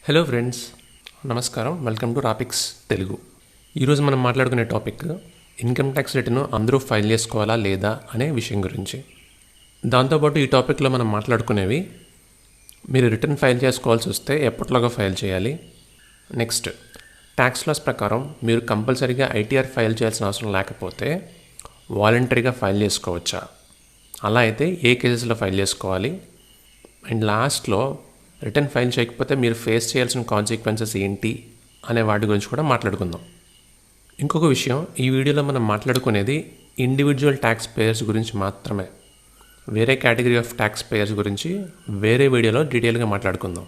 Hello friends, నమస్కారం. Welcome to రాపిక్స్ తెలుగు. ఈరోజు మనం మాట్లాడుకునే టాపిక్ ఇన్కమ్ ట్యాక్స్ రిటర్న్ అందరూ ఫైల్ చేసుకోవాలా లేదా అనే విషయం గురించి. దాంతోపాటు ఈ టాపిక్లో మనం మాట్లాడుకునేవి, మీరు రిటర్న్ ఫైల్ చేసుకోవాల్సి వస్తే ఎప్పటిలాగా ఫైల్ చేయాలి, నెక్స్ట్ ట్యాక్స్ లాస్ ప్రకారం మీరు కంపల్సరీగా ఐటీఆర్ ఫైల్ చేయాల్సిన అవసరం లేకపోతే వాలంటరీగా ఫైల్ చేసుకోవచ్చా, అలా అయితే ఏ కేసెస్లో ఫైల్ చేసుకోవాలి, అండ్ లాస్ట్లో రిటర్న్ ఫైల్ చేయకపోతే మీరు ఫేస్ చేయాల్సిన కాన్సిక్వెన్సెస్ ఏంటి అనే వాటి గురించి కూడా మాట్లాడుకుందాం. ఇంకొక విషయం, ఈ వీడియోలో మనం మాట్లాడుకునేది ఇండివిజువల్ ట్యాక్స్ పేయర్స్ గురించి మాత్రమే. వేరే కేటగిరీ ఆఫ్ ట్యాక్స్ పేయర్స్ గురించి వేరే వీడియోలో డీటెయిల్గా మాట్లాడుకుందాం.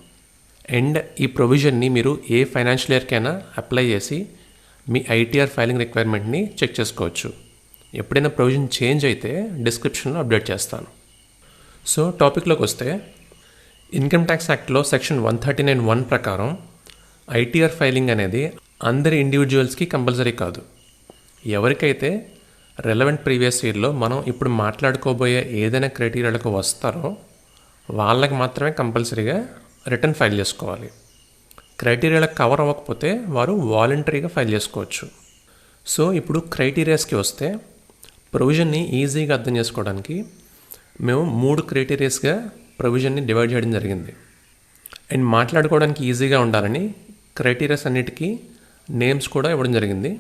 అండ్ ఈ ప్రొవిజన్ని మీరు ఏ ఫైనాన్షియల్ ఇయర్కైనా అప్లై చేసి మీ ఐటీఆర్ ఫైలింగ్ రిక్వైర్మెంట్ని చెక్ చేసుకోవచ్చు. ఎప్పుడైనా ప్రొవిజన్ చేంజ్ అయితే డిస్క్రిప్షన్లో అప్డేట్ చేస్తాను. సో టాపిక్లోకి వస్తే, ఇన్కమ్ ట్యాక్స్ యాక్ట్లో సెక్షన్ 139(1) ప్రకారం ఐటీఆర్ ఫైలింగ్ అనేది అందరి ఇండివిజువల్స్కి కంపల్సరీ కాదు. ఎవరికైతే రెలవెంట్ ప్రీవియస్ ఇయర్లో మనం ఇప్పుడు మాట్లాడుకోబోయే ఏదైనా క్రైటీరియాలకు వస్తారో వాళ్ళకి మాత్రమే కంపల్సరీగా రిటర్న్ ఫైల్ చేసుకోవాలి. క్రైటీరియాలకు కవర్ అవ్వకపోతే వారు వాలంటరీగా ఫైల్ చేసుకోవచ్చు. సో ఇప్పుడు క్రైటీరియాస్కి వస్తే, ప్రొవిజన్ని ఈజీగా అర్థం చేసుకోవడానికి మేము 3 క్రైటీరియాస్గా ప్రొవిజన్ని డివైడ్ చేయడం జరిగింది. అండ్ మాట్లాడుకోవడానికి ఈజీగా ఉండాలని క్రైటీరియాస్ అన్నిటికీ నేమ్స్ కూడా ఇవ్వడం జరిగింది.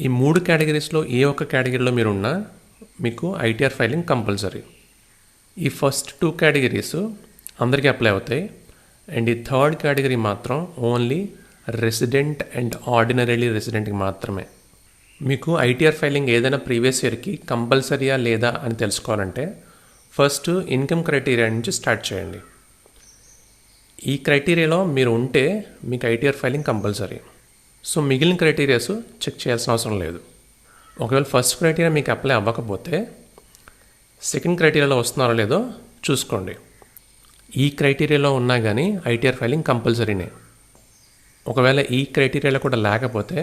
ఈ 3 కేటగిరీస్లో ఏ ఒక్క కేటగిరీలో మీరు ఉన్నా మీకు ఐటీఆర్ ఫైలింగ్ కంపల్సరీ. ఈ ఫస్ట్ 2 కేటగిరీస్ అందరికీ అప్లై అవుతాయి. అండ్ ఈ థర్డ్ కేటగిరీ మాత్రం ఓన్లీ రెసిడెంట్ అండ్ ఆర్డినరీలీ రెసిడెంట్కి మాత్రమే. మీకు ఐటీఆర్ ఫైలింగ్ ఏదైనా ప్రీవియస్ ఇయర్కి కంపల్సరీయా లేదా అని తెలుసుకోవాలంటే ఫస్ట్ ఇన్కమ్ క్రైటీరియా నుంచి స్టార్ట్ చేయండి. ఈ క్రైటీరియాలో మీరు ఉంటే మీకు ఐటీఆర్ ఫైలింగ్ కంపల్సరీ. సో మిగిలిన క్రైటీరియాస్ చెక్ చేయాల్సిన అవసరం లేదు. ఒకవేళ ఫస్ట్ క్రైటీరియా మీకు అప్లై అవ్వకపోతే సెకండ్ క్రైటీరియాలో వస్తున్నారో లేదో చూసుకోండి. ఈ క్రైటీరియాలో ఉన్నా కానీ ఐటీఆర్ ఫైలింగ్ కంపల్సరీనే. ఒకవేళ ఈ క్రైటీరియాలో కూడా లేకపోతే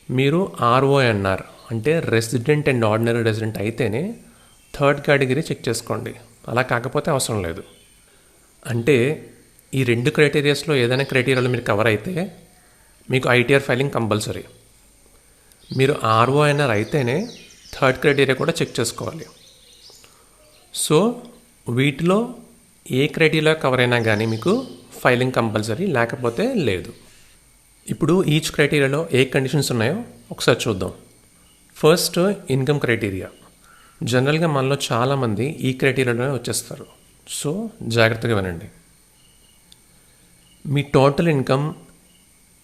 మీరు ఆర్ఓఎన్ఆర్ అంటే రెసిడెంట్ అండ్ ఆర్డినరీ రెసిడెంట్ అయితేనే థర్డ్ కేటగిరీ చెక్ చేసుకోండి. అలా కాకపోతే అవసరం లేదు. అంటే ఈ 2 క్రైటీరియాస్లో ఏదైనా క్రైటీరియాలో మీరు కవర్ అయితే మీకు ఐటీఆర్ ఫైలింగ్ కంపల్సరీ. మీరు ఆర్ఓఎన్ఆర్ అయితేనే థర్డ్ క్రైటీరియా కూడా చెక్ చేసుకోవాలి. సో వీటిలో ఏ క్రైటీరియా కవర్ అయినా కానీ మీకు ఫైలింగ్ కంపల్సరీ, లేకపోతే లేదు. ఇప్పుడు ఈచ్ క్రైటీరియాలో ఏ కండిషన్స్ ఉన్నాయో ఒకసారి చూద్దాం. First income criteria. జనరల్గా మనలో చాలామంది ఈ క్రైటీరియాలోనే వచ్చేస్తారు. సో జాగ్రత్తగా వినండి. మీ టోటల్ ఇన్కమ్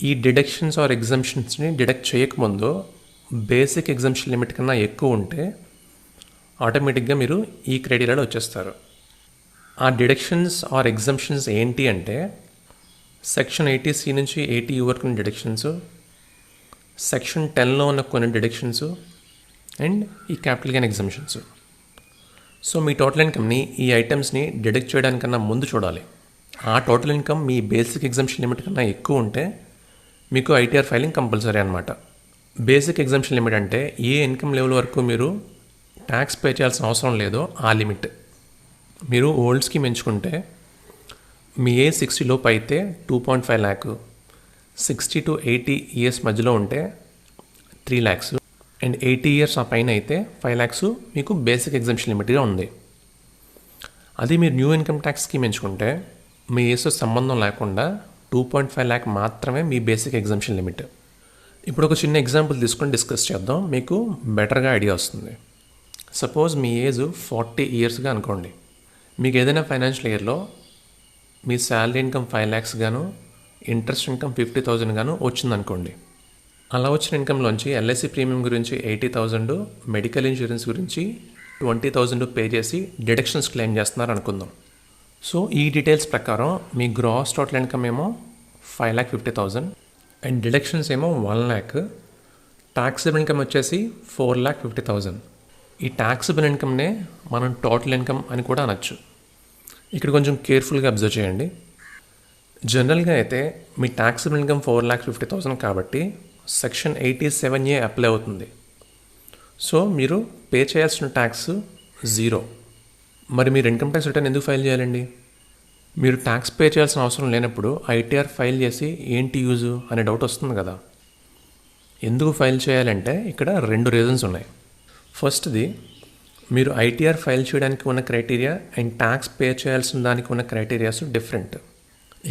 ఈ డిడక్షన్స్ ఆర్ ఎగ్జంప్షన్స్ని డిడక్ట్ చేయకముందు బేసిక్ ఎగ్జంప్షన్ లిమిట్ కన్నా ఎక్కువ ఉంటే ఆటోమేటిక్గా మీరు ఈ క్రైటీరియాలో వచ్చేస్తారు. ఆ డిడక్షన్స్ ఆర్ ఎగ్జంప్షన్స్ ఏంటి అంటే, సెక్షన్ 80C నుంచి 80U వరకు ఉన్న డిడక్షన్స్, సెక్షన్ 10లో ఉన్న కొన్ని డిడక్షన్స్, అండ్ ఈ క్యాపిటల్ గెయిన్ ఎగ్జంప్షన్స్. సో మీ టోటల్ ఇన్కమ్ని ఈ ఐటమ్స్ని డిడక్ట్ చేయడానికన్నా ముందు చూడాలి. ఆ టోటల్ ఇన్కమ్ మీ బేసిక్ ఎగ్జంప్షన్ లిమిట్ కన్నా ఎక్కువ ఉంటే మీకు ఐటీఆర్ ఫైలింగ్ కంపల్సరీ అనమాట. బేసిక్ ఎగ్జంప్షన్ లిమిట్ అంటే ఏ ఇన్కమ్ లెవెల్ వరకు మీరు ట్యాక్స్ పే చేయాల్సిన అవసరం లేదో ఆ లిమిట్. మీరు ఓల్డ్ స్కీమ్ ఎంచుకుంటే మీ ఏజ్ 60 లోపు అయితే 2.5 lakh, 60 to 80 years మధ్యలో ఉంటే 3 lakhs, అండ్ 80 years ఆ పైన అయితే 5 lakhs మీకు బేసిక్ ఎగ్జంప్షన్ లిమిట్గా ఉంది. అది మీరు న్యూ ఇన్కమ్ ట్యాక్స్ స్కీమ్ ఎంచుకుంటే మీ ఏజ్తో సంబంధం లేకుండా 2.5 lakh మాత్రమే మీ బేసిక్ ఎగ్జంప్షన్ లిమిట్. ఇప్పుడు ఒక చిన్న ఎగ్జాంపుల్ తీసుకొని డిస్కస్ చేద్దాం, మీకు బెటర్గా ఐడియా వస్తుంది. సపోజ్ మీ ఏజ్ 40 years అనుకోండి. మీకు ఏదైనా ఫైనాన్షియల్ ఇయర్లో మీ శాలరీ ఇన్కమ్ 5 lakhs గాను, ఇంట్రెస్ట్ ఇన్కమ్ 50,000 గాను వచ్చిందనుకోండి. అలా వచ్చిన ఇన్కంలోంచి ఎల్ఐసి ప్రీమియం గురించి 80,000, మెడికల్ ఇన్సూరెన్స్ గురించి 20,000 పే చేసి డిడక్షన్స్ క్లెయిమ్ చేస్తున్నారు అనుకుందాం. సో ఈ డీటెయిల్స్ ప్రకారం మీ గ్రాస్ టోటల్ ఇన్కమ్ ఏమో 5,50,000 అండ్ డిడక్షన్స్ ఏమో 1 lakh, ట్యాక్సిబుల్ ఇన్కమ్ వచ్చేసి 4,50,000. ఈ ట్యాక్సిబుల్ ఇన్కమ్నే మనం టోటల్ ఇన్కమ్ అని కూడా అనొచ్చు. ఇక్కడ కొంచెం కేర్ఫుల్గా అబ్జర్వ్ చేయండి. జనరల్గా అయితే మీ ట్యాక్సిబుల్ ఇన్కమ్ 4,50,000 కాబట్టి సెక్షన్ 87A అప్లై అవుతుంది. సో మీరు పే చేయాల్సిన ట్యాక్స్ 0. మరి మీరు ఇన్కమ్ ట్యాక్స్ రిటర్న్ ఎందుకు ఫైల్ చేయాలండి? మీరు ట్యాక్స్ పే చేయాల్సిన అవసరం లేనప్పుడు ఐటీఆర్ ఫైల్ చేసి ఏంటి యూజు అనే డౌట్ వస్తుంది కదా. ఎందుకు ఫైల్ చేయాలంటే ఇక్కడ 2 రీజన్స్ ఉన్నాయి. ఫస్ట్ది, మీరు ఐటీఆర్ ఫైల్ చేయడానికి ఉన్న క్రైటీరియా అండ్ ట్యాక్స్ పే చేయాల్సిన దానికి ఉన్న క్రైటీరియాస్ డిఫరెంట్.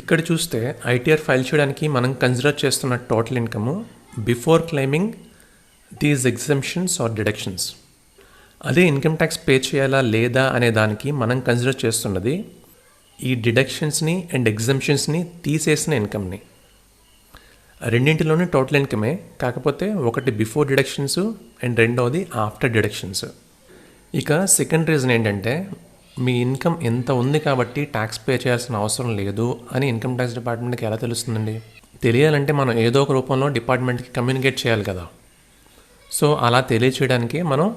ఇక్కడ చూస్తే ఐటీఆర్ ఫైల్ చేయడానికి మనం కన్సిడర్ చేస్తున్న total income before claiming these exemptions or deductions. అదే ఇన్కమ్ ట్యాక్స్ పే చేయాలా లేదా అనే దానికి మనం కన్సిడర్ చేస్తున్నది ఈ డిడక్షన్స్ని అండ్ ఎగ్జంప్షన్స్ని తీసేసిన ఇన్కమ్ని. రెండింటిలోనే టోటల్ ఇన్కమే, కాకపోతే ఒకటి బిఫోర్ డిడక్షన్స్ అండ్ రెండవది ఆఫ్టర్ డిడక్షన్స్. ఇక సెకండ్ రీజన్ ఏంటంటే, మీ ఇన్కమ్ ఎంత ఉంది కాబట్టి ట్యాక్స్ పే చేయాల్సిన అవసరం లేదు అని ఇన్కమ్ ట్యాక్స్ డిపార్ట్మెంట్కి ఎలా తెలుస్తుందండి? తెలియాలంటే మనం ఏదో ఒక రూపంలో డిపార్ట్మెంట్కి కమ్యూనికేట్ చేయాలి కదా. సో అలా తెలియచేయడానికి మనం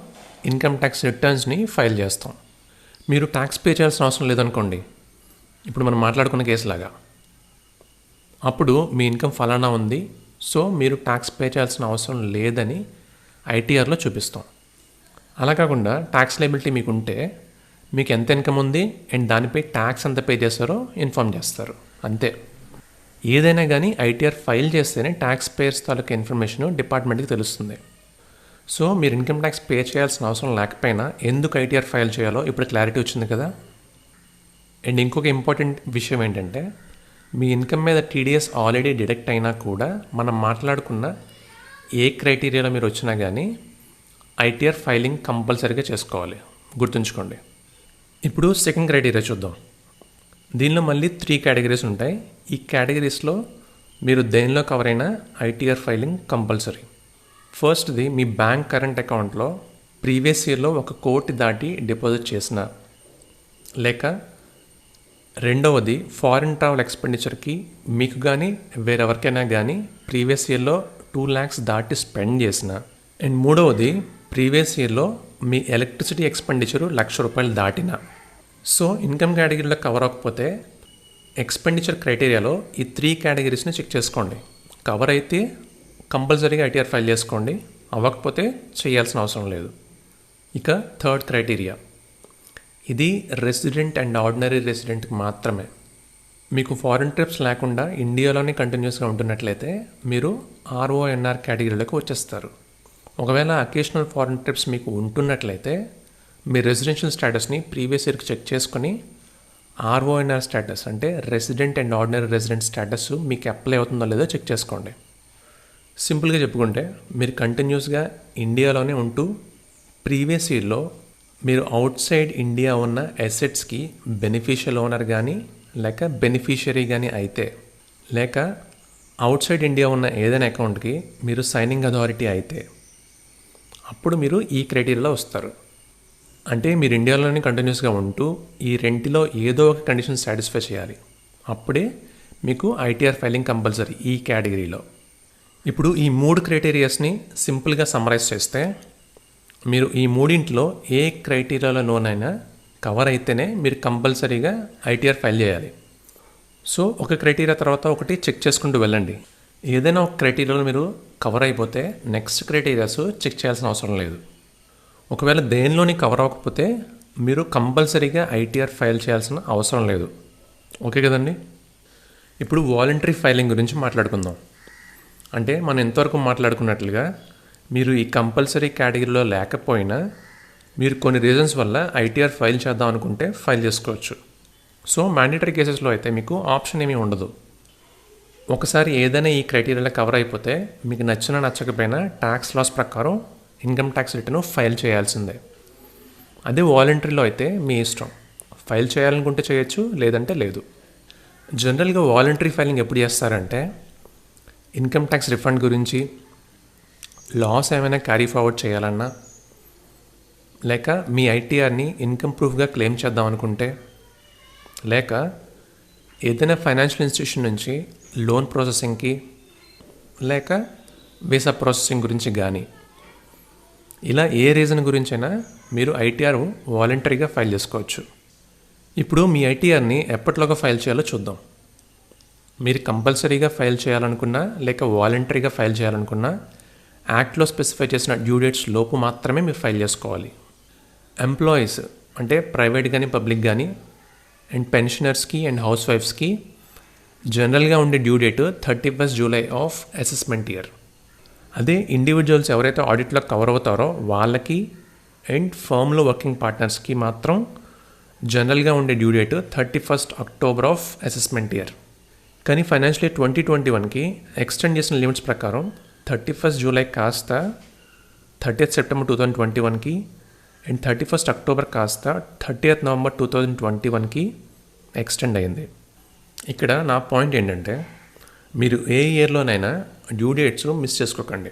ఇన్కమ్ ట్యాక్స్ రిటర్న్స్ని ఫైల్ చేస్తాం. మీరు ట్యాక్స్ పే చేయాల్సిన అవసరం లేదనుకోండి, ఇప్పుడు మనం మాట్లాడుకున్న కేసులాగా, అప్పుడు మీ ఇన్కమ్ ఫలానా ఉంది, సో మీరు ట్యాక్స్ పే చేయాల్సిన అవసరం లేదని ఐటీఆర్లో చూపిస్తాం. అలా కాకుండా ట్యాక్స్ లయబిలిటీ మీకు ఉంటే మీకు ఎంత ఇన్కమ్ ఉంది అండ్ దానిపై ట్యాక్స్ ఎంత పే చేస్తారో ఇన్ఫామ్ చేస్తారు, అంతే. ఏదైనా కానీ ఐటీఆర్ ఫైల్ చేస్తేనే ట్యాక్స్ పేయర్స్ తాలూకా ఇన్ఫర్మేషన్ డిపార్ట్మెంట్కి తెలుస్తుంది. సో మీరు ఇన్కమ్ ట్యాక్స్ పే చేయాల్సిన అవసరం లేకపోయినా ఎందుకు ఐటీఆర్ ఫైల్ చేయాలో ఇప్పుడు క్లారిటీ వచ్చింది కదా. అండ్ ఇంకొక ఇంపార్టెంట్ విషయం ఏంటంటే, మీ ఇన్కమ్ మీద టీడీఎస్ ఆల్రెడీ డిడక్ట్ అయినా కూడా మనం మాట్లాడుకున్న ఏ క్రైటీరియాలో మీరు వచ్చినా కానీ ఐటీఆర్ ఫైలింగ్ కంపల్సరీగా చేసుకోవాలి, గుర్తుంచుకోండి. ఇప్పుడు సెకండ్ క్రైటీరియా చూద్దాం. దీనిలో మళ్ళీ 3 కేటగిరీస్ ఉంటాయి. ఈ కేటగిరీస్లో మీరు దేనిలో కవర్ అయినా ఐటీఆర్ ఫైలింగ్ కంపల్సరీ. ఫస్ట్ది, మీ బ్యాంక్ కరెంట్ అకౌంట్లో ప్రీవియస్ ఇయర్లో 1 కోటి దాటి డిపాజిట్ చేసిన, లేక రెండవది ఫారిన్ ట్రావెల్ ఎక్స్పెండిచర్కి మీకు కానీ వేరెవరికైనా కానీ ప్రీవియస్ ఇయర్లో 2 lakhs దాటి స్పెండ్ చేసిన, అండ్ మూడవది ప్రీవియస్ ఇయర్లో మీ ఎలక్ట్రిసిటీ ఎక్స్పెండిచరు 1,00,000 రూపాయలు దాటిన. సో ఇన్కమ్ కేటగిరీలో కవర్ అవ్వకపోతే ఎక్స్పెండిచర్ క్రైటీరియాలో ఈ 3 కేటగిరీస్ని చెక్ చేసుకోండి. కవర్ అయితే కంపల్సరీగా ఐటీఆర్ ఫైల్ చేసుకోండి, అవ్వకపోతే చేయాల్సిన అవసరం లేదు. ఇక థర్డ్ క్రైటీరియా, ఇది రెసిడెంట్ అండ్ ఆర్డినరీ రెసిడెంట్కి మాత్రమే. మీకు ఫారిన్ ట్రిప్స్ లేకుండా ఇండియాలోనే కంటిన్యూస్గా ఉంటున్నట్లయితే మీరు ఆర్ఓఎన్ఆర్ కేటగిరీలోకి వచ్చేస్తారు. ఒకవేళ అకేషనల్ ఫారిన్ ట్రిప్స్ మీకు ఉంటున్నట్లయితే మీ రెసిడెన్షియల్ స్టేటస్ని ప్రీవియస్ ఇయర్కి చెక్ చేసుకొని ఆర్ఓఎన్ఆర్ స్టేటస్ అంటే resident and ordinary resident status మీకు అప్లై అవుతుందో లేదో చెక్ చేసుకోండి. సింపుల్గా చెప్పుకుంటే, మీరు కంటిన్యూస్గా ఇండియాలోనే ఉంటూ ప్రీవియస్ ఇయర్లో మీరు అవుట్ సైడ్ ఇండియా ఉన్న అసెట్స్కి బెనిఫిషియల్ ఓనర్ కానీ లేక బెనిఫిషియరీ కానీ అయితే, లేక అవుట్ సైడ్ ఇండియా ఉన్న ఏదైనా అకౌంట్కి మీరు సైనింగ్ అథారిటీ అయితే, అప్పుడు మీరు ఈ క్రైటీరియాలో వస్తారు. అంటే మీరు ఇండియాలోనే కంటిన్యూస్గా ఉంటూ ఈ రెంటిలో ఏదో ఒక కండిషన్ సాటిస్ఫై చేయాలి, అప్పుడే మీకు ఐటీఆర్ ఫైలింగ్ కంపల్సరీ ఈ కేటగిరీలో. ఇప్పుడు ఈ 3 క్రైటీరియాస్ని సింపుల్గా సమ్మరైజ్ చేస్తే, మీరు ఈ మూడింటిలో ఏ క్రైటీరియాలోనైనా కవర్ అయితేనే మీరు కంపల్సరీగా ఐటీఆర్ ఫైల్ చేయాలి. సో ఒక క్రైటీరియా తర్వాత ఒకటి చెక్ చేసుకుంటూ వెళ్ళండి. ఏదైనా ఒక క్రైటీరియాలో మీరు కవర్ అయిపోతే నెక్స్ట్ క్రైటీరియాస్ చెక్ చేయాల్సిన అవసరం లేదు. ఒకవేళ దేనిలోని కవర్ అవ్వకపోతే మీరు కంపల్సరీగా ఐటీఆర్ ఫైల్ చేయాల్సిన అవసరం లేదు. ఓకే కదండి. ఇప్పుడు వాలంటరీ ఫైలింగ్ గురించి మాట్లాడుకుందాం. అంటే మనం ఎంతవరకు మాట్లాడుకున్నట్లుగా మీరు ఈ కంపల్సరీ కేటగిరీలో లేకపోయినా మీరు కొన్ని రీజన్స్ వల్ల ఐటీఆర్ ఫైల్ చేద్దాం అనుకుంటే ఫైల్ చేసుకోవచ్చు. సో మ్యాండేటరీ కేసెస్లో అయితే మీకు ఆప్షన్ ఏమీ ఉండదు. ఒకసారి ఏదైనా ఈ క్రైటీరియాలో కవర్ అయిపోతే మీకు నచ్చకపోయినా ట్యాక్స్ లాస్ ప్రకారం ఇన్కమ్ ట్యాక్స్ రిటర్న్ ఫైల్ చేయాల్సిందే. అదే వాలంటరీలో అయితే మీ ఇష్టం, ఫైల్ చేయాలనుకుంటే చేయొచ్చు, లేదంటే లేదు. జనరల్గా వాలంటరీ ఫైలింగ్ ఎప్పుడు చేస్తారంటే ఇన్కమ్ ట్యాక్స్ రిఫండ్ గురించి, లాస్ ఏమైనా క్యారీ ఫార్వర్డ్ చేయాలన్నా, లేక మీ ఐటీఆర్ని ఇన్కమ్ ప్రూఫ్గా క్లెయిమ్ చేద్దాం అనుకుంటే, లేక ఏదైనా ఫైనాన్షియల్ ఇన్స్టిట్యూషన్ నుంచి లోన్ ప్రాసెసింగ్కి, లేక వీసా ప్రాసెసింగ్ గురించి కానీ, ఇలా ఏ రీజన్ గురించైనా మీరు ఐటీఆర్ వాలంటరీగా ఫైల్ చేసుకోవచ్చు. ఇప్పుడు మీ ఐటీఆర్ని ఎప్పటిలోగా ఫైల్ చేయాలో చూద్దాం. మీరు కంపల్సరీగా ఫైల్ చేయాలనుకున్నా లేక వాలంటరీగా ఫైల్ చేయాలనుకున్నా యాక్ట్లో స్పెసిఫై చేసిన డ్యూ డేట్స్ లోపు మాత్రమే మీరు ఫైల్ చేసుకోవాలి. ఎంప్లాయీస్ అంటే ప్రైవేట్ కానీ పబ్లిక్ కానీ అండ్ పెన్షనర్స్కి అండ్ హౌస్ వైఫ్స్కి జనరల్గా ఉండే due date 31st July of assessment year. అదే ఇండివిజువల్స్ ఎవరైతే ఆడిట్లో కవర్ అవుతారో వాళ్ళకి అండ్ ఫర్మ్లో వర్కింగ్ పార్ట్నర్స్కి మాత్రం జనరల్గా ఉండే due date 31st October of assessment year. కానీ ఫైనాన్షియల్ ఇయర్ 2021కి ఎక్స్టెండ్ చేసిన లిమిట్స్ ప్రకారం 31st జూలై కాస్త 30th September 2021కి and 31st October కాస్త 30th నవంబర్ 2021కి ఎక్స్టెండ్ అయింది. ఇక్కడ నా పాయింట్ ఏంటంటే మీరు ఏ ఇయర్లోనైనా డ్యూ డేట్స్ మిస్ చేసుకోకండి.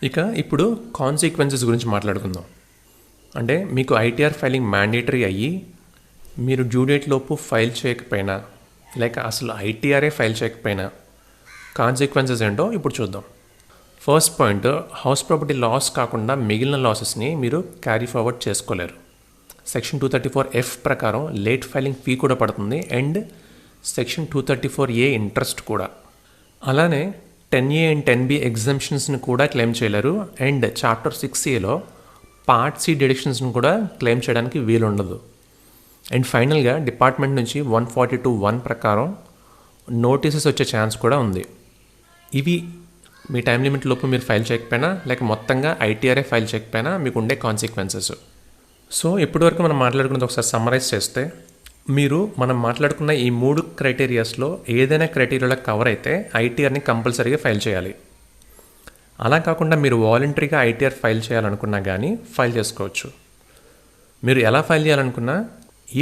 ఇక ఇప్పుడు కాన్సిక్వెన్సెస్ గురించి మాట్లాడుకుందాం. అంటే మీకు ఐటీఆర్ ఫైలింగ్ మ్యాండేటరీ అయ్యి మీరు డ్యూ డేట్ లోపు ఫైల్ చేయకపోయినా లేక అసలు ఐటీఆర్ఏ ఫైల్ చేయకపోయినా కాన్సిక్వెన్సెస్ ఏంటో ఇప్పుడు చూద్దాం. First point, house property loss కాకుండా మిగిలిన లాసెస్ని మీరు క్యారీ ఫార్వర్డ్ చేసుకోలేరు. సెక్షన్ 234F ప్రకారం లేట్ ఫైలింగ్ ఫీ కూడా పడుతుంది అండ్ సెక్షన్ 234A ఇంట్రెస్ట్ కూడా. అలానే 10A అండ్ 10B ఎగ్జంప్షన్స్ని కూడా క్లెయిమ్ చేయలేరు అండ్ చాప్టర్ 6Aలో పార్ట్ C డిడక్షన్స్ని కూడా క్లెయిమ్ చేయడానికి వీలు ఉండదు. అండ్ ఫైనల్గా డిపార్ట్మెంట్ నుంచి 142(1) ప్రకారం నోటీసెస్ వచ్చే ఛాన్స్ కూడా ఉంది. ఇవి మీ టైం లిమిట్ లోపు మీరు ఫైల్ చేయకపోయినా లేక మొత్తంగా ఐటీఆర్ఏ ఫైల్ చేయకపోయినా మీకు ఉండే కాన్సిక్వెన్సెస్. సో ఇప్పటివరకు మనం మాట్లాడుకున్నది ఒకసారి సమ్మరైజ్ చేస్తే, మనం మాట్లాడుకున్న ఈ 3 క్రైటీరియాస్లో ఏదైనా క్రైటీరియాలో కవర్ అయితే ఐటీఆర్ని కంపల్సరీగా ఫైల్ చేయాలి. అలా కాకుండా మీరు వాలంటరీగా ఐటీఆర్ ఫైల్ చేయాలనుకున్నా కానీ ఫైల్ చేసుకోవచ్చు. మీరు ఎలా ఫైల్ చేయాలనుకున్నా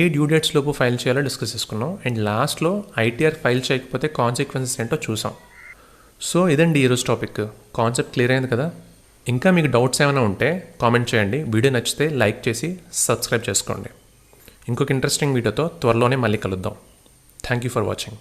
ఏ డ్యూ డేట్స్ లోపు ఫైల్ చేయాలో డిస్కస్ చేసుకున్నాం అండ్ లాస్ట్లో ఐటీఆర్ ఫైల్ చేయకపోతే కాన్సిక్వెన్సెస్ ఏంటో చూసాం. సో ఇదండి ఈరోజు టాపిక్. కాన్సెప్ట్ క్లియర్ అయింది కదా? ఇంకా మీకు డౌట్స్ ఏమైనా ఉంటే కామెంట్ చేయండి. వీడియో నచ్చితే లైక్ చేసి సబ్స్క్రైబ్ చేసుకోండి. ఇంకొక ఇంట్రెస్టింగ్ వీడియోతో త్వరలోనే మళ్ళీ కలుద్దాం. Thank you for watching.